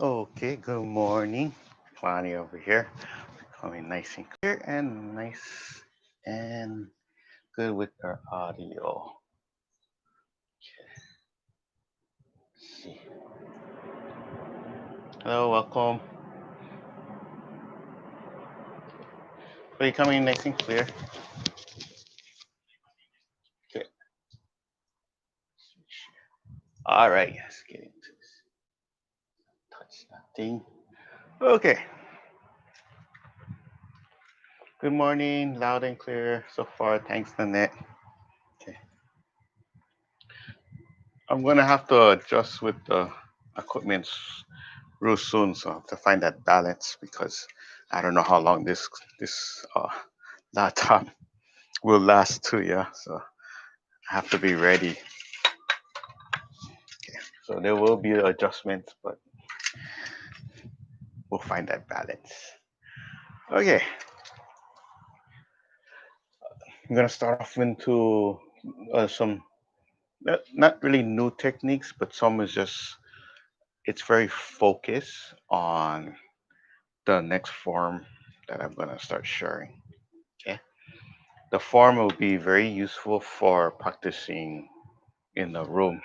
Okay, good morning. Kalani over here. Coming nice and clear and nice and good with our audio. Let's see. Hello, welcome. Are you coming nice and clear? Okay. All right, yes, get into this. Touch that thing. Okay. Good morning, loud and clear so far. Thanks, Nanette. Okay. I'm gonna have to adjust with the equipment real soon, so I have to find that balance because I don't know how long this laptop will last too. Yeah, so I have to be ready. Okay. So there will be adjustments, but we'll find that balance. Okay, I'm gonna start off into some not really new techniques, but some is just it's very focused on the next form that I'm gonna start sharing. Okay, the form will be very useful for practicing in the room,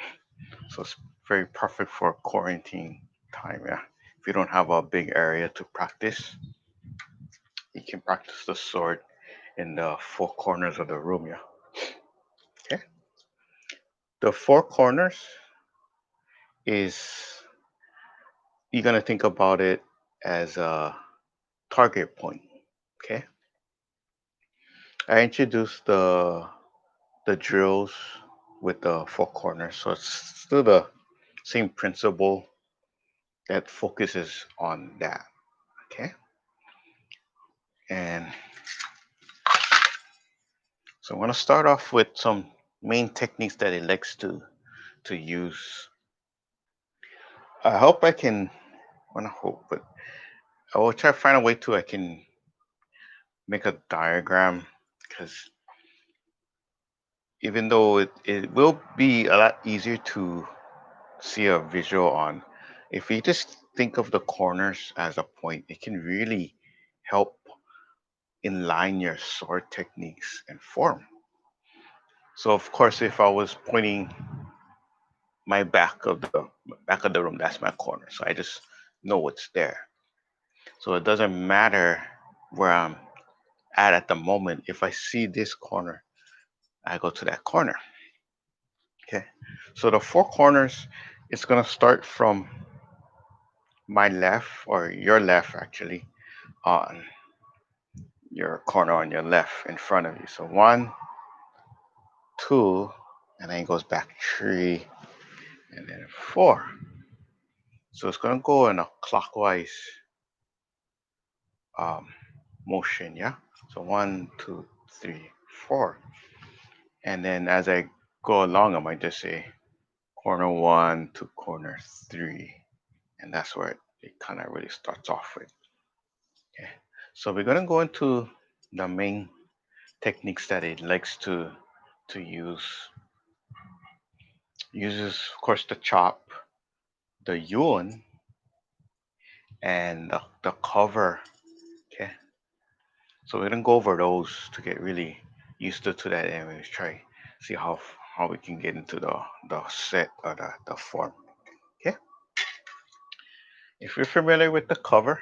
so it's very perfect for quarantine time. Yeah, if you don't have a big area to practice, you can practice the sword in the four corners of the room. Yeah. Okay. The four corners is you're gonna think about it as a target point. Okay. I introduced the drills with the four corners, so it's still the same principle that focuses on that. Okay. And so I'm gonna start off with some main techniques that it likes to use. I hope I can. I wanna hope, but I will try to find a way to I can make a diagram because even though it will be a lot easier to see a visual on, if you just think of the corners as a point, it can really help inline your sword techniques and form. So of course, if I was pointing my back of the room, that's my corner. So I just know what's there. So it doesn't matter where I'm at the moment. If I see this corner, I go to that corner. Okay. So the four corners, it's gonna start from my left or your left actually on your corner on your left in front of you. So one, two, and then it goes back three, and then four. So it's gonna go in a clockwise um, motion, yeah. So one, two, three, four, and then as I go along, I might just say corner one to corner three, and that's where it kind of really starts off with. Okay. So we're gonna go into the main techniques that it likes to use. Uses of course the chop, the yuan, and the cover. Okay. So we're gonna go over those to get really used to that, and we try see how we can get into the set or the form. Okay. If you're familiar with the cover,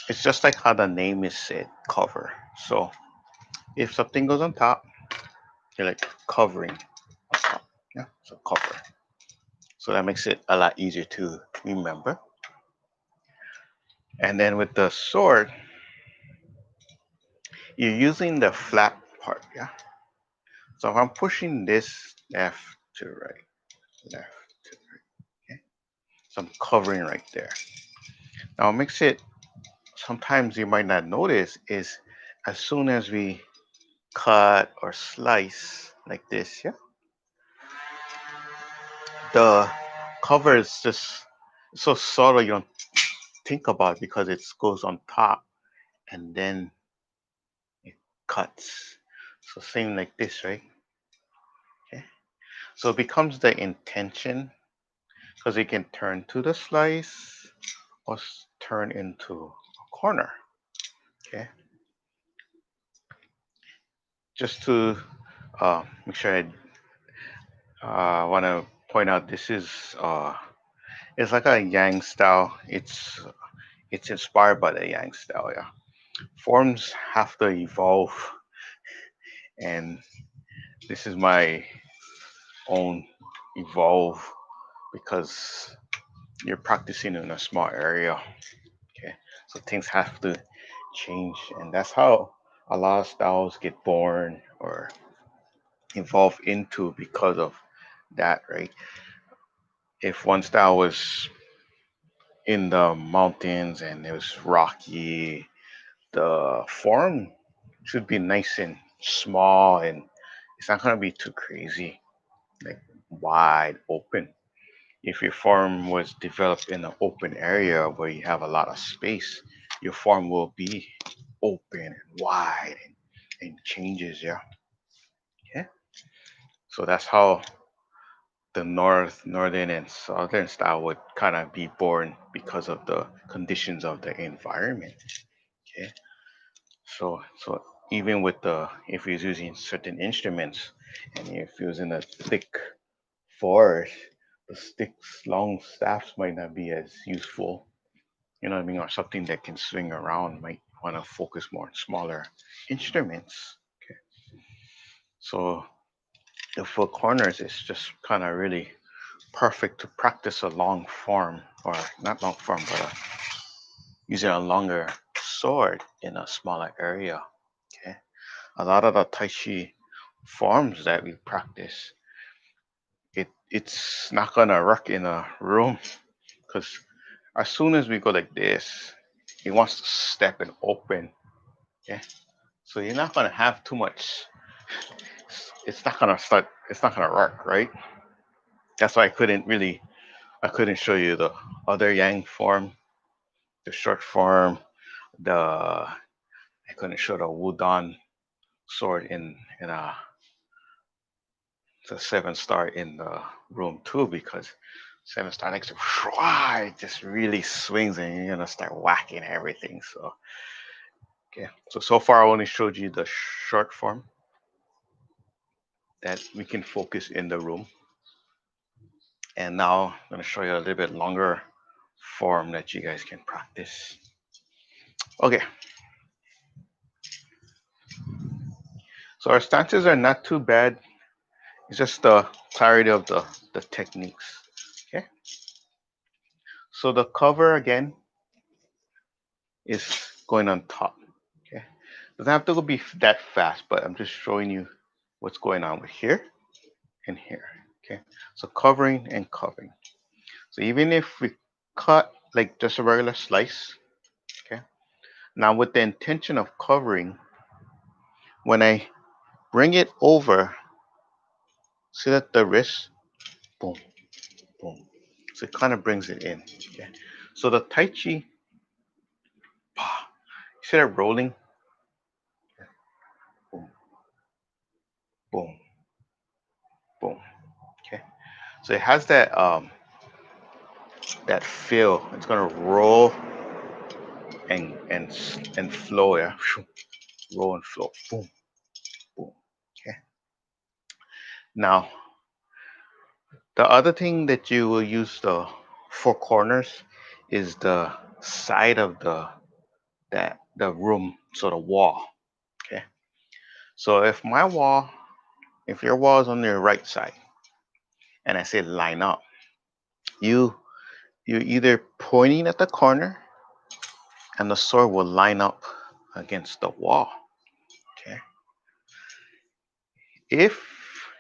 it's just like how the name is said, cover. So if something goes on top, you're like covering on top. Yeah. So cover. So that makes it a lot easier to remember. And then with the sword, you're using the flat part. Yeah. So if I'm pushing this left to right, left to right. Okay. So I'm covering right there. Now what makes it sometimes you might not notice is as soon as we cut or slice like this, yeah, the cover is just so subtle you don't think about it because it goes on top and then it cuts. So same like this, right? Okay. So it becomes the intention because it can turn to the slice or turn into a corner. Okay, just to make sure I want to point out this is it's like a Yang style. It's inspired by the Yang style. Yeah, forms have to evolve, and this is my own evolve because you're practicing in a small area. Okay, so things have to change, and that's how a lot of styles get born or evolve into because of that, right? If one style was in the mountains and it was rocky, the form should be nice and small, and it's not gonna be too crazy, like wide open. If your farm was developed in an open area where you have a lot of space, your farm will be open and wide and changes, yeah. Yeah. So that's how the northern and southern style would kind of be born because of the conditions of the environment. Okay. So even with the if you're using certain instruments and if you're using a thick forest, the sticks, long staffs might not be as useful. You know what I mean? Or something that can swing around might want to focus more on smaller instruments. Okay. So the four corners is just kind of really perfect to practice a long form, or not long form, but using a longer sword in a smaller area. Okay. A lot of the Tai Chi forms that we practice, it's not gonna work in a room because as soon as we go like this, he wants to step and open. Yeah. So you're not gonna have too much. It's not gonna start. It's not gonna work, right? That's why I couldn't show you the other Yang form, the short form, the I couldn't show the Wudon sword in the seven star in the room too because seven star next to it just really swings and you're gonna start whacking everything. So okay, so far I only showed you the short form that we can focus in the room. And now I'm going to show you a little bit longer form that you guys can practice. Okay, so our stances are not too bad. It's just the clarity of the techniques. Okay, so the cover again is going on top. Okay, doesn't have to go be that fast, but I'm just showing you what's going on with here and here. Okay, so covering and covering. So even if we cut like just a regular slice, okay, now with the intention of covering, when I bring it over, see that the wrist, boom, boom. So it kind of brings it in. Okay. So the Tai Chi, see that rolling, boom, boom, boom. Okay. So it has that feel. It's gonna roll and flow. Yeah, roll and flow. Boom, boom. Okay. Now the other thing that you will use the four corners is the side of the room, so the wall. Okay. So if your wall is on your right side, and I say line up, you you're either pointing at the corner, and the sword will line up against the wall. Okay. If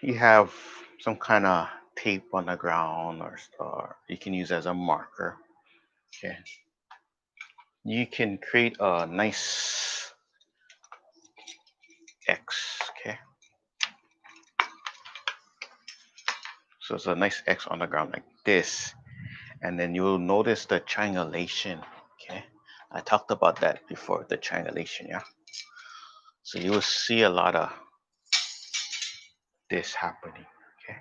you have some kind of tape on the ground, or you can use as a marker. Okay. You can create a nice X. Okay. So it's a nice X on the ground like this, and then you'll notice the triangulation. Okay, I talked about that before, the triangulation. Yeah, so you will see a lot of this happening. Okay,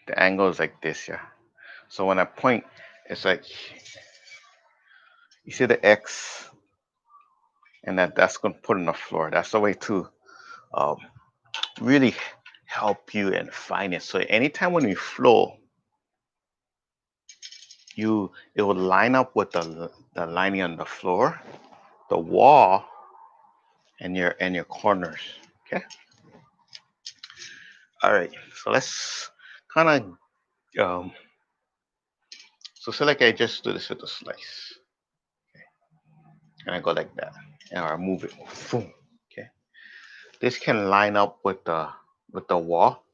The angle is like this, yeah. So when I point, it's like you see the X, and that's gonna put on the floor. That's the way to um, really help you and find it. So anytime when you flow, it will line up with the lining on the floor, the wall, and your corners. Okay. All right. So let's kind of so say like I just do this with a slice, and I go like that, and I move it. Boom. Okay. This can line up with the wall,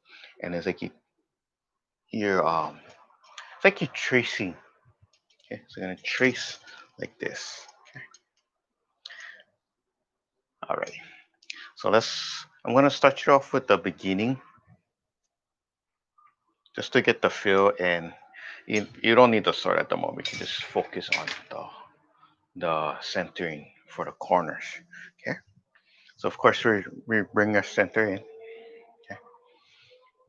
and it's like you're it's like you're tracing. Okay. So you're gonna trace like this. Okay. All right. So I'm gonna start you off with the beginning, just to get the feel, and you don't need to start at the moment. You can just focus on the centering for the corners. Okay. So of course we bring our center in. Okay.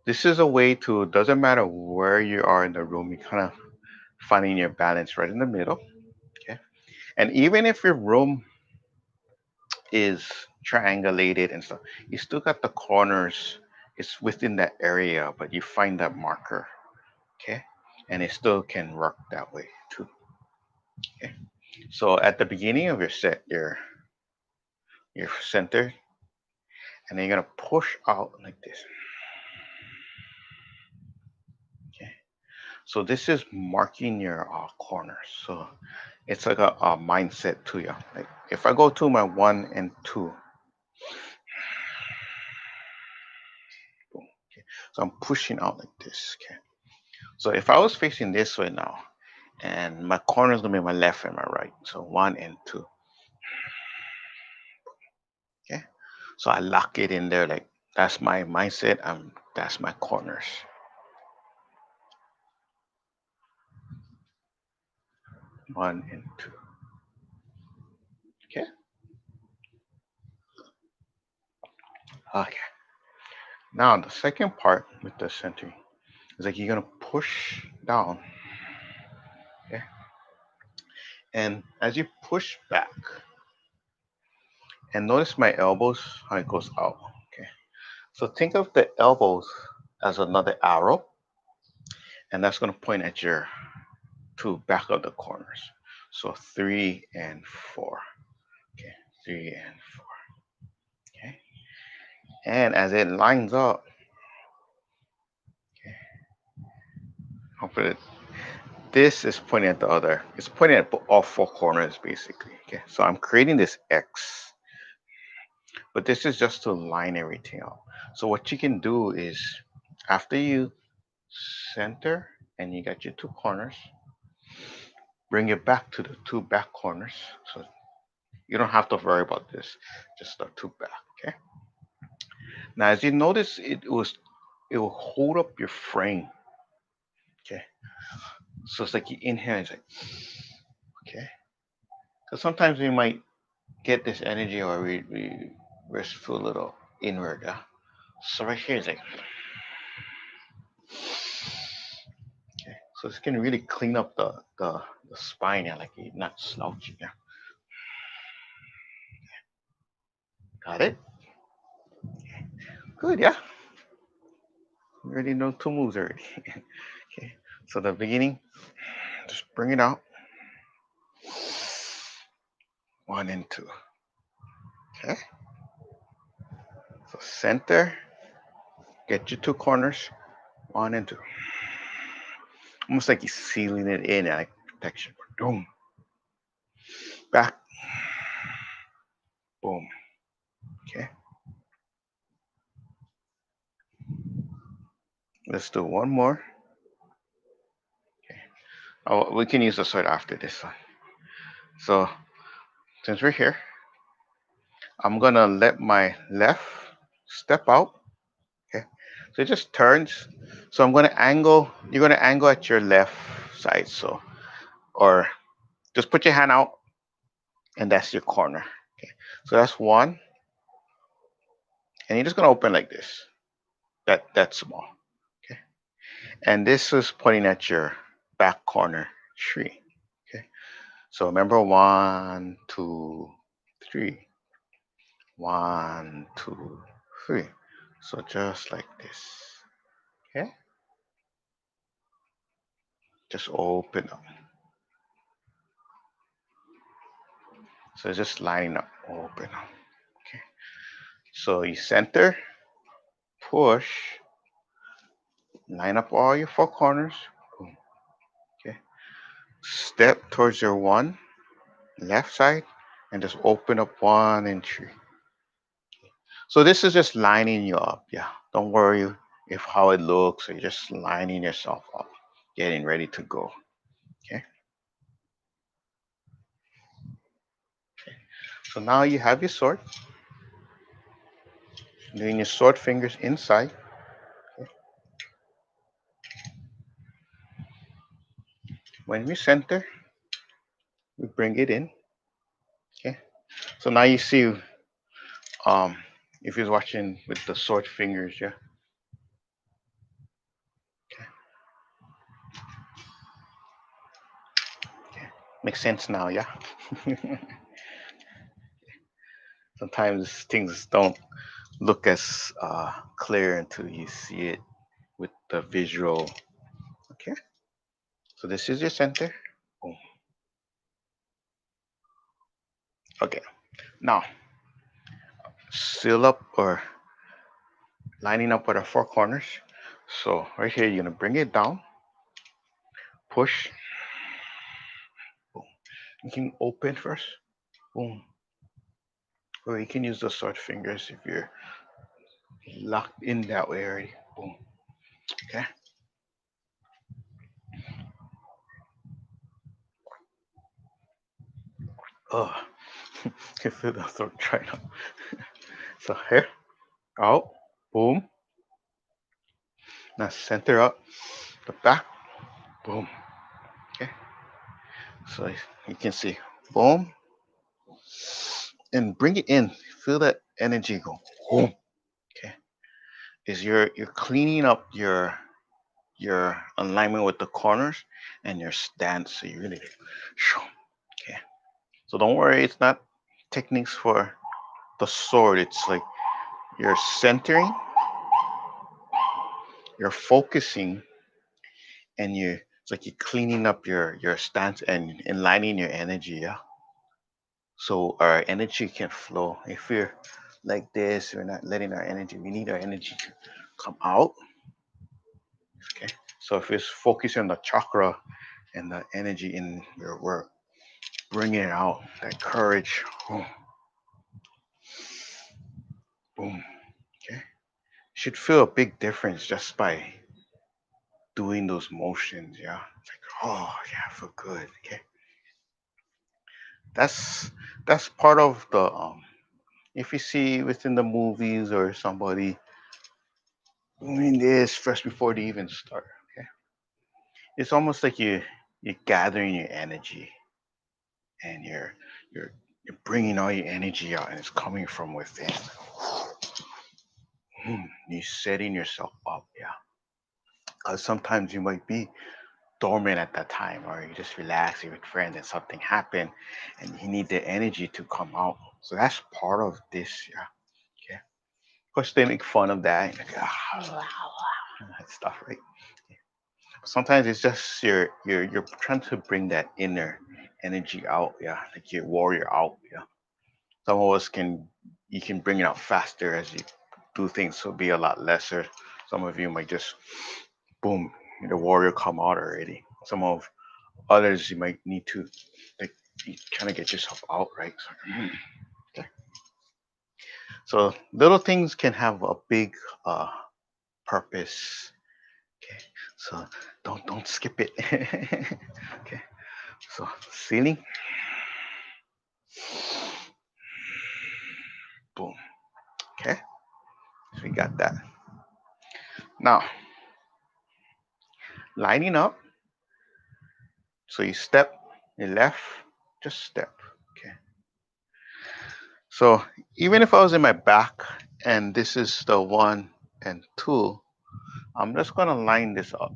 This is a way to, doesn't matter where you are in the room, you kind of finding your balance right in the middle. Okay. And even if your room is triangulated and stuff, you still got the corners. It's within that area, but you find that marker. Okay. And it still can work that way too. Okay. So at the beginning of your center, and then you're gonna push out like this. Okay. So this is marking your corners. So it's like a mindset to you. Like if I go to my 1 and 2, boom, okay. So I'm pushing out like this. Okay. So if I was facing this way now, and my corner is gonna be my left and my right. So 1 and 2. Okay. So I lock it in there, like that's my mindset. That's my corners. 1 and 2. Okay. Okay. Now the second part with the centering is like you're gonna push down. Okay. And as you push back, and notice my elbows, how it goes out. Okay. So think of the elbows as another arrow, and that's gonna point at your two back of the corners. So 3 and 4. Okay. 3 and 4. Okay. And as it lines up, okay, hopefully this is pointing at the other. It's pointing at all four corners basically. Okay. So I'm creating this X, but this is just to line everything up. So what you can do is after you center and you got your two corners, bring it back to the two back corners. So you don't have to worry about this, just the two back. Okay. Now as you notice, it will hold up your frame. Okay. So it's like you inhale, it's like okay. Because sometimes we might get this energy, or we just feel a little inward. Yeah? So right here is like okay. So this can really clean up the spine, yeah, like you're not slouching. Yeah. Got it? Good, yeah. You already know two moves already. Okay. So the beginning, just bring it out. 1 and 2. Okay. So center, get your two corners. 1 and 2. Almost like you're sealing it in, like protection. Boom. Back. Boom. Okay. Let's do one more. Okay. Oh, we can use the sword after this one. So since we're here, I'm gonna let my left step out. Okay. So it just turns. So I'm gonna angle. You're gonna angle at your left side. So or just put your hand out, and that's your corner. Okay. So that's one, and you're just gonna open like this. That's small. Okay. And this is pointing at your back corner tree. Okay. So remember 1, 2, 3. 1, 2, 3. So just like this. Okay. Just open up. So just lining up, open up. Okay. So you center, push, line up all your four corners. Boom. Okay. Step towards your one left side and just open up 1 and 3. So this is just lining you up. Yeah. Don't worry if how it looks. You're just lining yourself up, getting ready to go. Okay. So now you have your sword. Doing your sword fingers inside. Okay. When we center, we bring it in. Okay. So now you see um if you're watching with the sword fingers, yeah. Okay. Okay. Makes sense now, yeah. Sometimes things don't look as clear until you see it with the visual. Okay. So this is your center. Boom. Okay. Now seal up or lining up with our four corners. So right here, you're gonna bring it down, push, boom. You can open first, boom. Or you can use the sword fingers if you're locked in that way already. Boom. Okay. Oh, can feel the throat dry now. So here, out, boom. Now center up the back, boom. Okay. So you can see, boom, and bring it in. Feel that energy go, boom. Okay. Is you're cleaning up your alignment with the corners and your stance. So you're really, okay. So don't worry, it's not techniques for the sword. It's like you're centering, you're focusing, and it's like you're cleaning up your stance and aligning your energy. Yeah. So our energy can flow. If we're like this, we're not letting our energy. We need our energy to come out. Okay. So if it's focusing on the chakra and the energy in your work, bringing it out, that courage. Boom, boom. Okay. Should feel a big difference just by doing those motions. Yeah. It's like, oh yeah, I feel good. Okay. That's that's part of the if you see within the movies or somebody doing this first before they even start. Okay. It's almost like you're gathering your energy and you're you're bringing all your energy out and it's coming from within. You're setting yourself up, yeah. Because sometimes you might be dormant at that time, or you just relaxing with friends and something happened, and you need the energy to come out. So that's part of this, yeah. Okay. Of course, they make fun of that, like, that stuff, right? Sometimes it's just you're trying to bring that inner energy out, yeah, like your warrior out, yeah. Some of us can you can bring it out faster as you do things, so be a lot lesser. Some of you might just boom, the warrior come out already. Some of others you might need to like you kind of get yourself out, right? So, okay. So little things can have a big purpose. Okay, so don't skip it. Okay, so ceiling, boom. Okay, so we got that. Now lining up. So you step, you left, just step. Okay. So even if I was in my back and this is the 1 and 2, I'm just gonna line this up.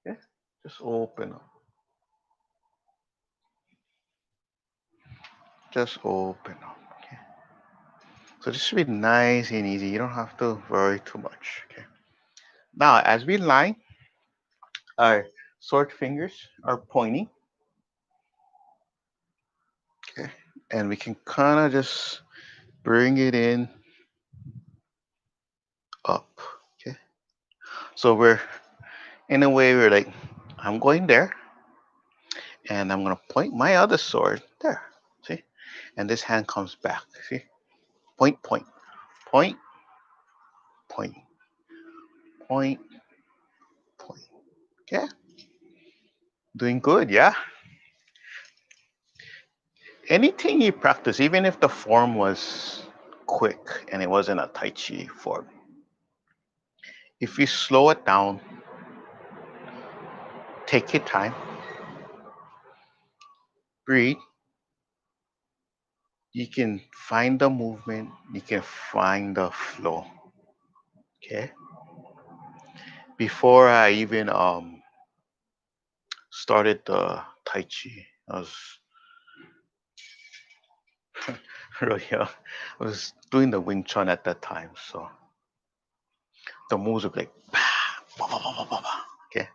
Okay, just open up. Just open up. Okay. So this should be nice and easy. You don't have to worry too much. Okay. Now, as we line, our sword fingers are pointing. Okay. And we can kind of just bring it in up. Okay. So we're in a way we're like, I'm going there, and I'm gonna point my other sword there. See? And this hand comes back. See? Point, point, point, point, point, point. Okay. Doing good, yeah. Anything you practice, even if the form was quick and it wasn't a Tai Chi form, if you slow it down, take your time, breathe, you can find the movement, you can find the flow. Okay. Before I even started the Tai Chi, I was really young. I was doing the Wing Chun at that time, so the moves were like, bah, bah, bah, bah, bah, bah, bah, okay,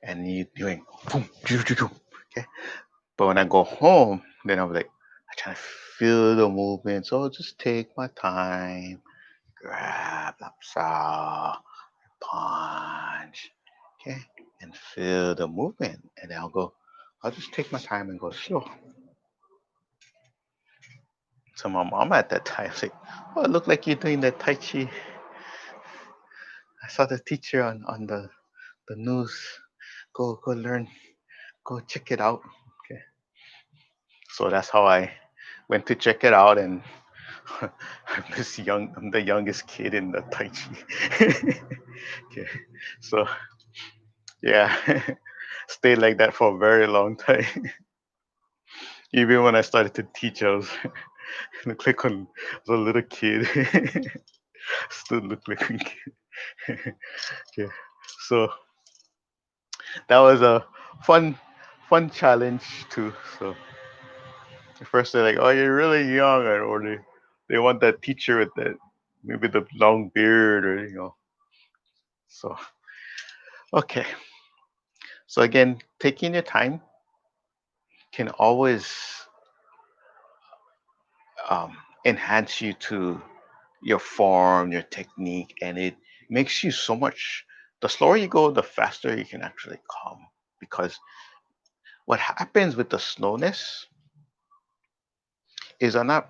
and you doing boom, choo, choo, choo, okay. But when I go home, then I'm like, I try to feel the movement. So I'll just take my time, grab, lapsa, punch, okay, and feel the movement. And then I'll just take my time and go slow. So my mom at that time was like, oh, it looked like you're doing that Tai Chi. I saw the teacher on the news. Go learn, go check it out. Okay. So that's how I went to check it out, and I'm the youngest kid in the Tai Chi. Okay. So yeah, stayed like that for a very long time. Even when I started to teach, I was look like I was a little kid. Still look like a kid. Okay. So that was a fun fun challenge too. So at first they're like, "Oh, you're really young," or they want that teacher with that maybe the long beard or So okay. So again, taking your time can always um, enhance you to your form, your technique, and it makes you so much. The slower you go, the faster you can actually come. Because what happens with the slowness is I'm not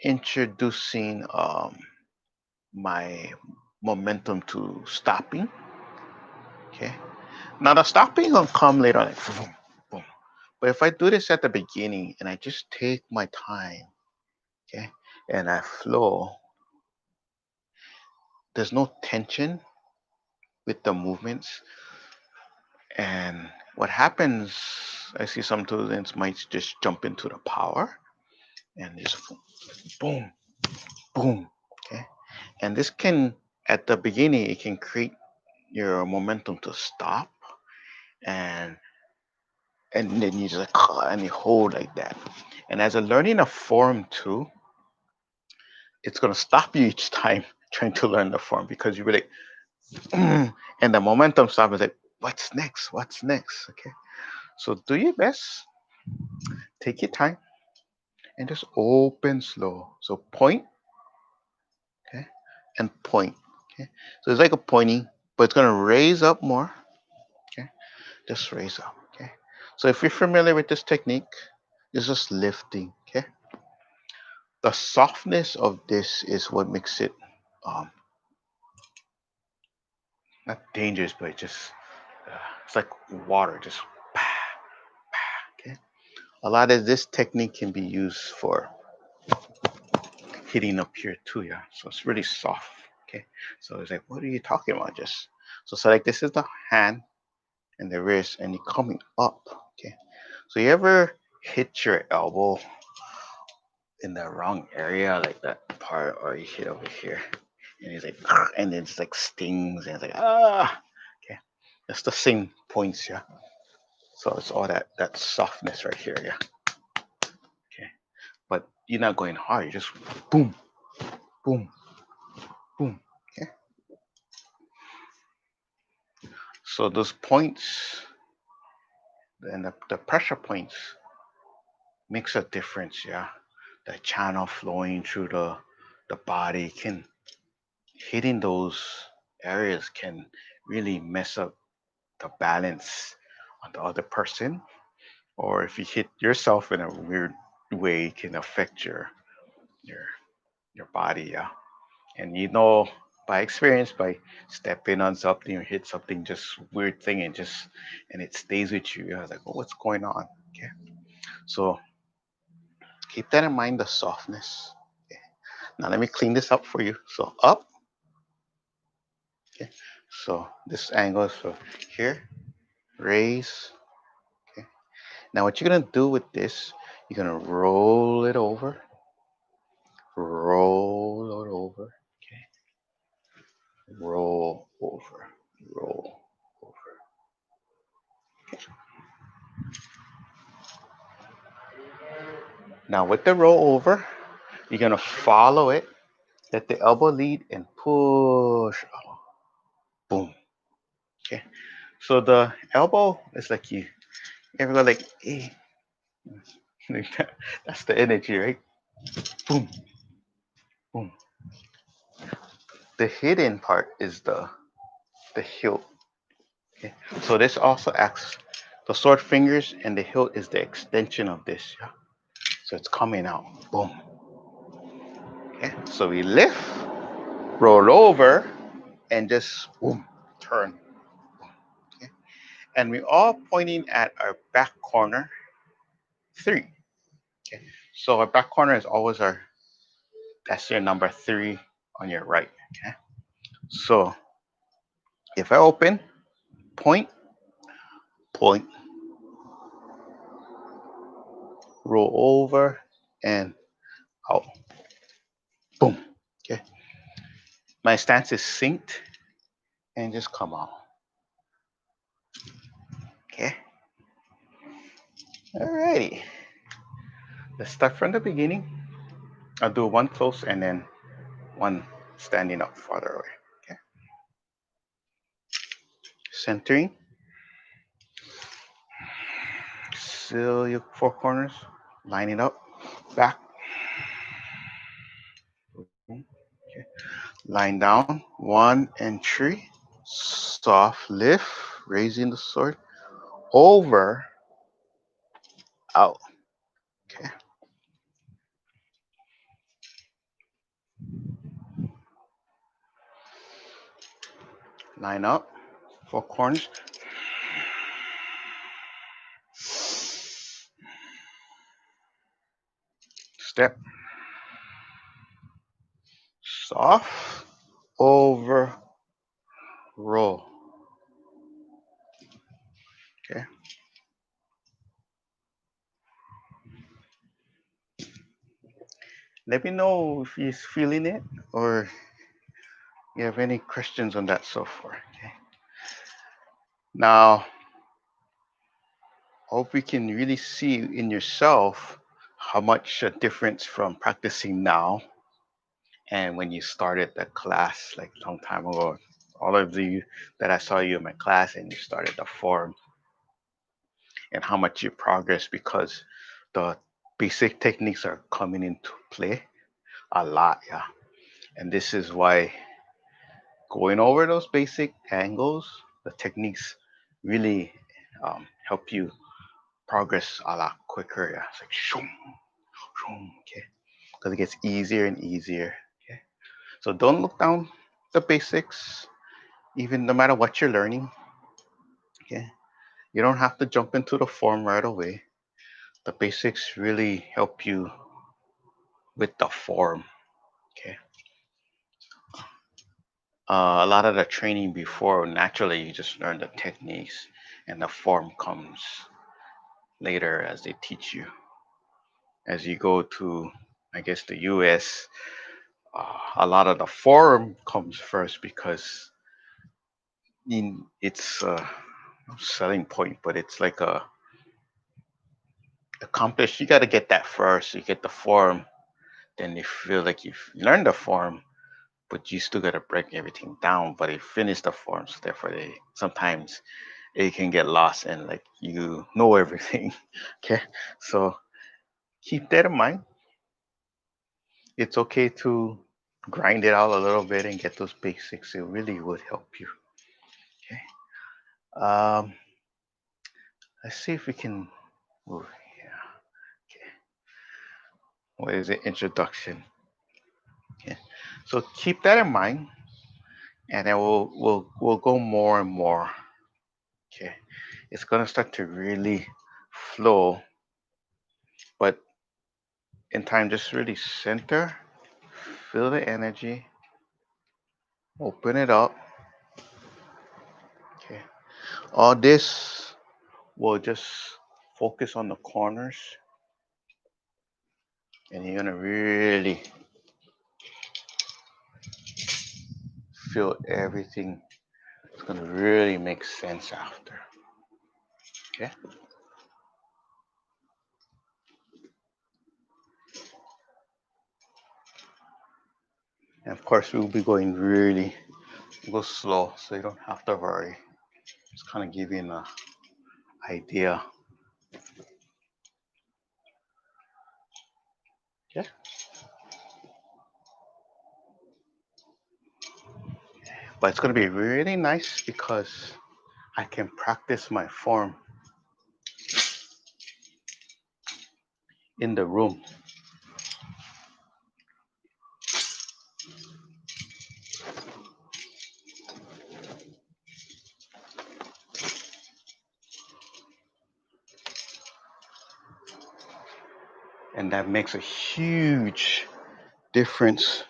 introducing my momentum to stopping. Okay. Now the stopping will come later on, like boom, boom. But if I do this at the beginning and I just take my time, okay, and I flow, there's no tension with the movements. And what happens, I see some students might just jump into the power and just boom, boom, okay. And this can, at the beginning, it can create your momentum to stop, and then you just like and you hold like that. And as a learning a form too, it's gonna stop you each time trying to learn the form because you're like, and the momentum stop is like, what's next? What's next? Okay. So do your best, take your time, and just open slow. So point, okay, and point. Okay. So it's like a pointing, but it's gonna raise up more. Okay. Just raise up. Okay. So if you're familiar with this technique, it's just lifting. Okay. The softness of this is what makes it um not dangerous, but just it's like water, just okay. A lot of this technique can be used for hitting up here too, yeah. So it's really soft. Okay. So it's like, what are you talking about? So like this is the hand and the wrist, and you're coming up. Okay. So you ever hit your elbow in the wrong area, like that part, or you hit over here, and it's like, and it's like stings, and it's like ah. Okay. It's the same points, yeah. So it's all that softness right here, yeah. Okay. But you're not going hard. You're just boom, boom, boom. Okay. So those points and the pressure points makes a difference, yeah. The channel flowing through the body can hitting those areas can really mess up the balance on the other person, or if you hit yourself in a weird way, it can affect your your body, yeah. And you know by experience, by stepping on something or hit something just weird thing and just and it stays with you. I was like, oh, what's going on? Okay. So keep that in mind, the softness. Okay. Now let me clean this up for you. So up. Okay. So this angle is so here, raise. Okay. Now what you're gonna do with this, you're gonna roll it over. Okay. Roll over, roll over. Now with the roll over, you're gonna follow it, let the elbow lead and push. Oh, boom. Okay. So the elbow is like you ever go like, eh, like that. That's the energy, right? Boom, boom. The hidden part is the hilt. Okay. So this also acts the sword fingers and the hilt is the extension of this. Yeah. So it's coming out. Boom. Okay. So we lift, roll over, and just boom, turn. Okay. And we're all pointing at our back corner three. Okay. So our back corner is always that's your number three on your right. Okay. So if I open, point, point, roll over, and out. Boom. Okay. My stance is synced and just come out. Okay. Alrighty. Let's start from the beginning. I'll do one close and then one standing up farther away. Okay. Centering. Seal your four corners. Line it up. Back. Okay. Line down. One and three. Soft lift. Raising the sword. Over. Out. Okay. Line up. Four corners. Step. Soft. Over. Roll. Okay. Let me know if he's feeling it or you have any questions on that so far. Okay. Now, hope we can really see in yourself how much a difference from practicing now and when you started the class like a long time ago. All of you that I saw you in my class and you started the form and how much you progress because the basic techniques are coming into play a lot, yeah. And this is why going over those basic angles, the techniques really help you progress a lot quicker. Yeah, it's like shoom, shoom, okay, because it gets easier and easier. Okay, so don't look down the basics, even no matter what you're learning. Okay, you don't have to jump into the form right away. The basics really help you with the form. Okay, a lot of the training before naturally you just learn the techniques, and the form comes later as they teach you. As you go to, I guess, the US, a lot of the form comes first because it's a selling point, but it's like a accomplished. You got to get that first. You get the form, then you feel like you've learned the form, but you still got to break everything down. But you finish the form, so therefore they sometimes it can get lost and like you know everything. Okay, so keep that in mind. It's okay to grind it out a little bit and get those basics. It really would help you. Okay. Um, let's see if we can move here. Okay. What is it? Introduction. Okay. So keep that in mind, and then we'll go more and more. Okay. It's gonna start to really flow, but in time, just really center, feel the energy, open it up. Okay. All this will just focus on the corners, and you're gonna really feel everything. It's gonna really make sense after. Okay. And of course, we'll be going really go slow, so you don't have to worry. Just kind of give you an idea. Yeah. But it's gonna be really nice because I can practice my form in the room. And that makes a huge difference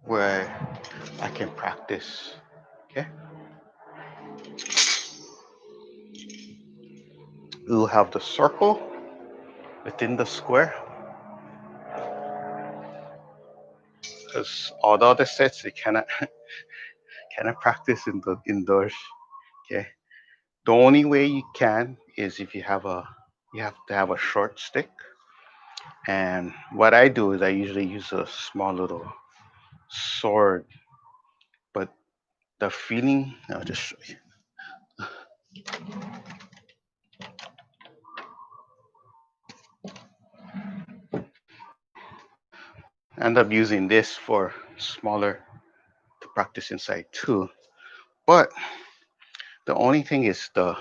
where I can practice. Okay. We'll have the circle within the square because all the other sets you cannot cannot practice in the indoors. Okay. The only way you can is if you have to have a short stick. And what I do is I usually use a small little sword, but the feeling I'll just show you. I end up using this for smaller to practice inside too. But the only thing is the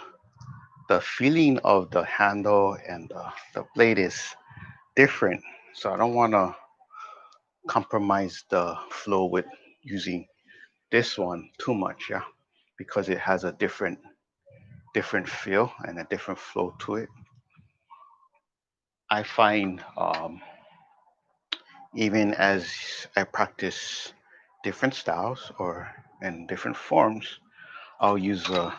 feeling of the handle and the blade is different. So I don't want to compromise the flow with using this one too much, yeah, because it has a different feel and a different flow to it. I find even as I practice different styles or in different forms, I'll use a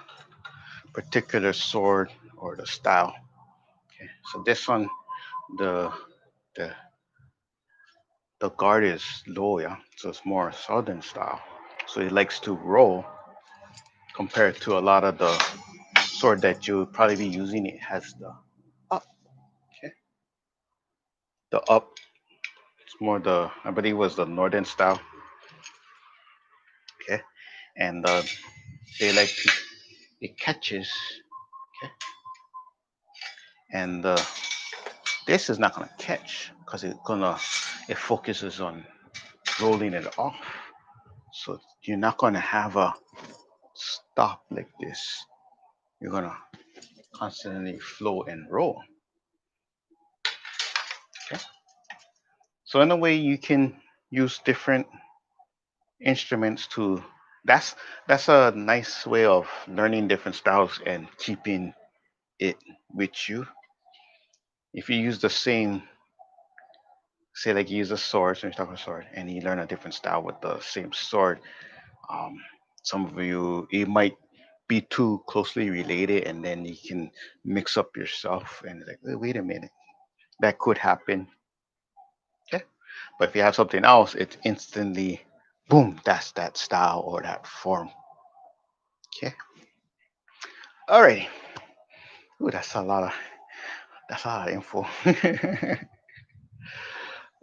particular sword or the style. Okay, so this one, the the the guard is low, yeah, so it's more southern style. So it likes to roll compared to a lot of the sword that you'll probably be using. It has the up, okay, the up. It's more the I believe was the northern style, okay, and they like to it catches, okay, and this is not gonna catch because it focuses on rolling it off. So you're not gonna have a stop like this. You're gonna constantly flow and roll. Okay. So in a way, you can use different instruments to. That's that's a nice way of learning different styles and keeping it with you. If you use the same, say like you use a sword, so you start with a sword, and you learn a different style with the same sword. Um, some of you, it might be too closely related, and then you can mix up yourself. And it's like, wait a minute, that could happen. Okay. But if you have something else, it's instantly, boom, that's that style or that form. Okay. Alrighty. Ooh, that's a lot of info.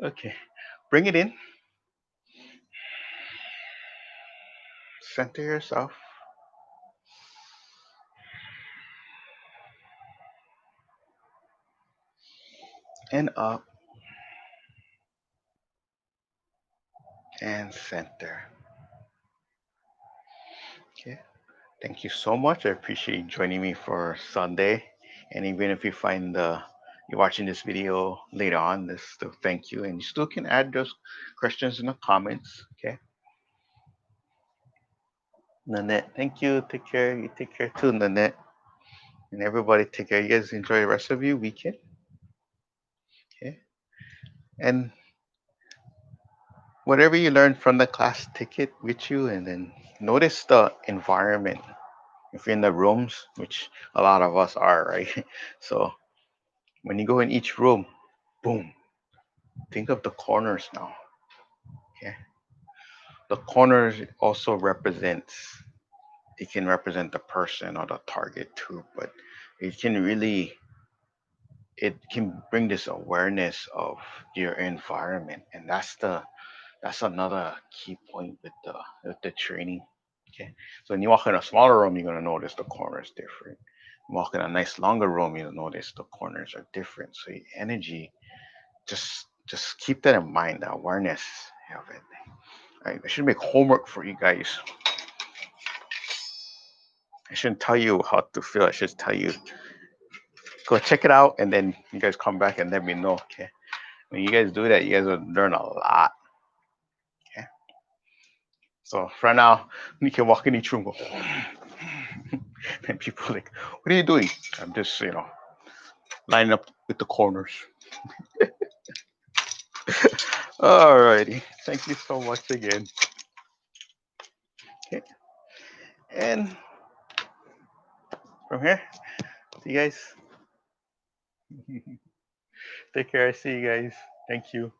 Okay. Bring it in. Center yourself and up and center. Okay. Thank you so much. I appreciate you joining me for Sunday. And even if you find you're watching this video later on, this still thank you. And you still can add those questions in the comments. Okay. Nanette, thank you. Take care. You take care too, Nanette. And everybody take care. You guys enjoy the rest of your weekend. Okay. And whatever you learned from the class, take it with you and then notice the environment. If you're in the rooms, which a lot of us are, right? So when you go in each room, boom, think of the corners now. Okay. The corners also represents, it can represent the person or the target too, but it can really, it can bring this awareness of your environment. And that's another key point with the training. Okay. So when you walk in a smaller room, you're gonna notice the corners different. You walk in a nice longer room, you'll notice the corners are different. So your energy, just keep that in mind, the awareness of it. Right? I should make homework for you guys. I shouldn't tell you how to feel. I should tell you go check it out, and then you guys come back and let me know. Okay. When you guys do that, you guys will learn a lot. Okay. So right now, you can walk in each room, go, and people are like, "What are you doing?" I'm just, lining up with the corners. Alrighty. Thank you so much again. Okay. And from here, see you guys. Take care. I see you guys. Thank you.